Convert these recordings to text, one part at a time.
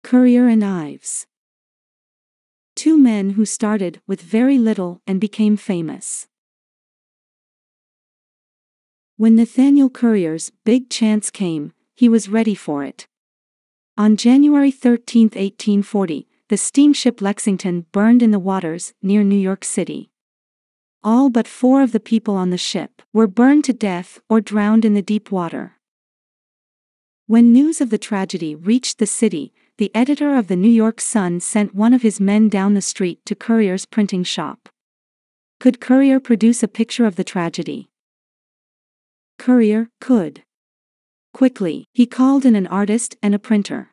Currier and Ives. Two men who started with very little and became famous. When Nathaniel Currier's big chance came, he was ready for it. On January 13, 1840, the steamship Lexington burned in the waters near New York City. All but 4 of the people on the ship were burned to death or drowned in the deep water. When news of the tragedy reached the city, the editor of the New York Sun sent one of his men down the street to Currier's printing shop. Could Currier produce a picture of the tragedy? Currier could. Quickly, he called in an artist and a printer.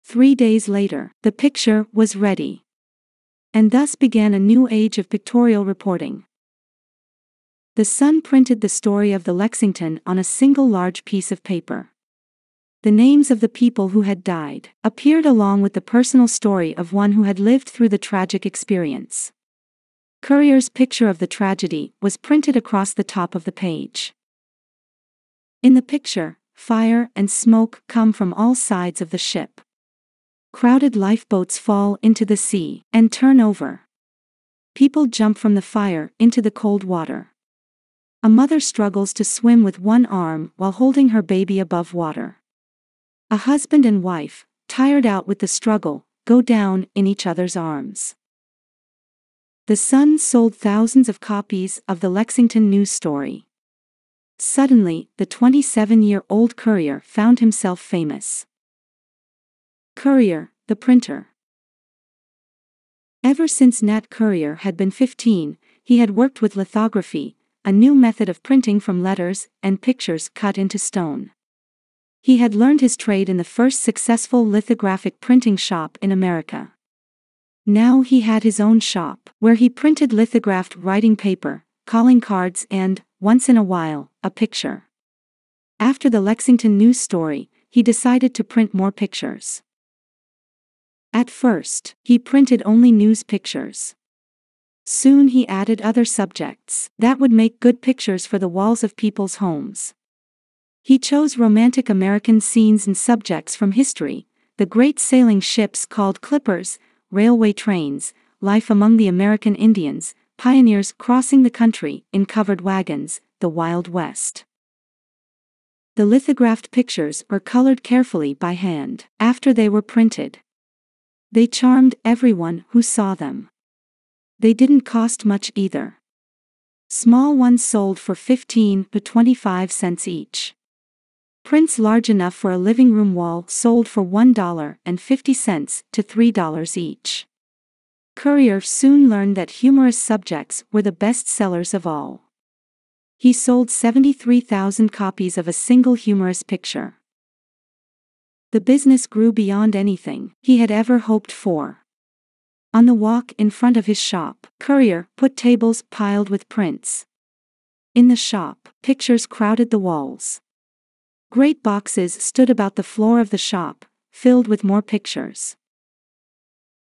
3 days later, the picture was ready. And thus began a new age of pictorial reporting. The Sun printed the story of the Lexington on a single large piece of paper. The names of the people who had died appeared along with the personal story of one who had lived through the tragic experience. Currier's picture of the tragedy was printed across the top of the page. In the picture, fire and smoke come from all sides of the ship. Crowded lifeboats fall into the sea and turn over. People jump from the fire into the cold water. A mother struggles to swim with one arm while holding her baby above water. A husband and wife, tired out with the struggle, go down in each other's arms. The Sun sold thousands of copies of the Lexington news story. Suddenly, the 27-year-old Currier found himself famous. Currier, the printer. Ever since Nat Currier had been 15, he had worked with lithography, a new method of printing from letters and pictures cut into stone. He had learned his trade in the first successful lithographic printing shop in America. Now he had his own shop, where he printed lithographed writing paper, calling cards and, once in a while, a picture. After the Lexington news story, he decided to print more pictures. At first, he printed only news pictures. Soon he added other subjects that would make good pictures for the walls of people's homes. He chose romantic American scenes and subjects from history, the great sailing ships called clippers, railway trains, life among the American Indians, pioneers crossing the country in covered wagons, the Wild West. The lithographed pictures were colored carefully by hand after they were printed. They charmed everyone who saw them. They didn't cost much either. Small ones sold for 15 to 25 cents each. Prints large enough for a living room wall sold for $1.50 to $3 each. Currier soon learned that humorous subjects were the best sellers of all. He sold 73,000 copies of a single humorous picture. The business grew beyond anything he had ever hoped for. On the walk in front of his shop, Currier put tables piled with prints. In the shop, pictures crowded the walls. Great boxes stood about the floor of the shop, filled with more pictures.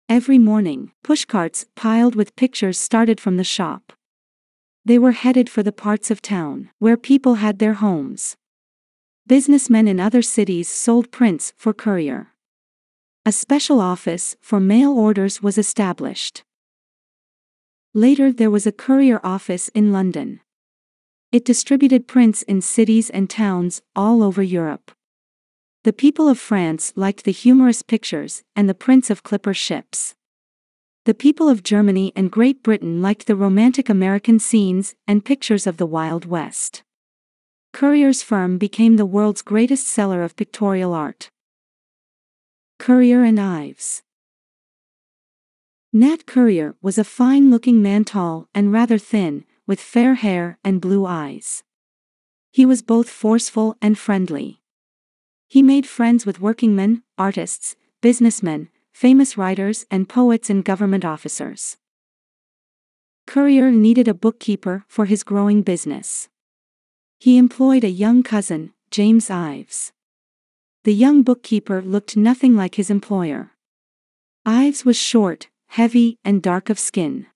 Every morning, pushcarts piled with pictures started from the shop. They were headed for the parts of town where people had their homes. Businessmen in other cities sold prints for Currier. A special office for mail orders was established. Later there was a Currier office in London. It distributed prints in cities and towns all over Europe. The people of France liked the humorous pictures and the prints of clipper ships. The people of Germany and Great Britain liked the romantic American scenes and pictures of the Wild West. Currier's firm became the world's greatest seller of pictorial art. Currier and Ives. Nat Currier was a fine-looking man, tall and rather thin, with fair hair and blue eyes. He was both forceful and friendly. He made friends with workingmen, artists, businessmen, famous writers and poets and government officers. Currier needed a bookkeeper for his growing business. He employed a young cousin, James Ives. The young bookkeeper looked nothing like his employer. Ives was short, heavy and dark of skin.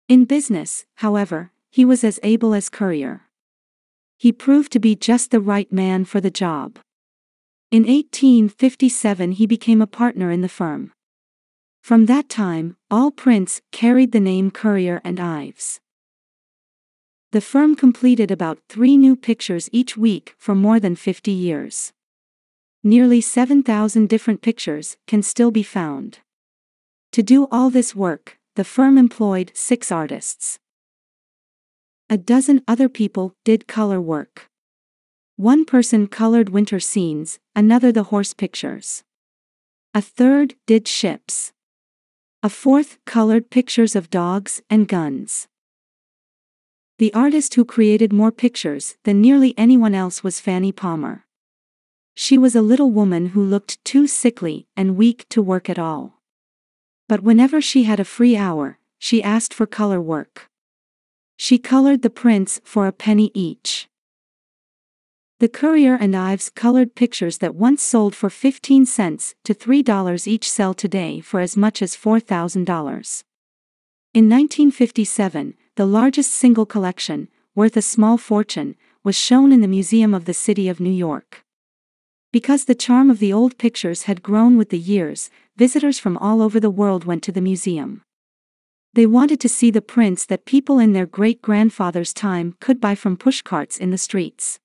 In business, however, he was as able as Currier. He proved to be just the right man for the job. In 1857 he became a partner in the firm. From that time, all prints carried the name Currier and Ives. The firm completed about 3 new pictures each week for more than 50 years. Nearly 7,000 different pictures can still be found. To do all this work, the firm employed 6 artists. A dozen other people did color work. One person colored winter scenes, another the horse pictures. A third did ships. A fourth colored pictures of dogs and guns. The artist who created more pictures than nearly anyone else was Fanny Palmer. She was a little woman who looked too sickly and weak to work at all. But whenever she had a free hour, she asked for color work. She colored the prints for a penny each. The Currier and Ives colored pictures that once sold for 15 cents to $3 each sell today for as much as $4,000. In 1957, the largest single collection, worth a small fortune, was shown in the Museum of the City of New York. Because the charm of the old pictures had grown with the years, visitors from all over the world went to the museum. They wanted to see the prints that people in their great-grandfather's time could buy from pushcarts in the streets.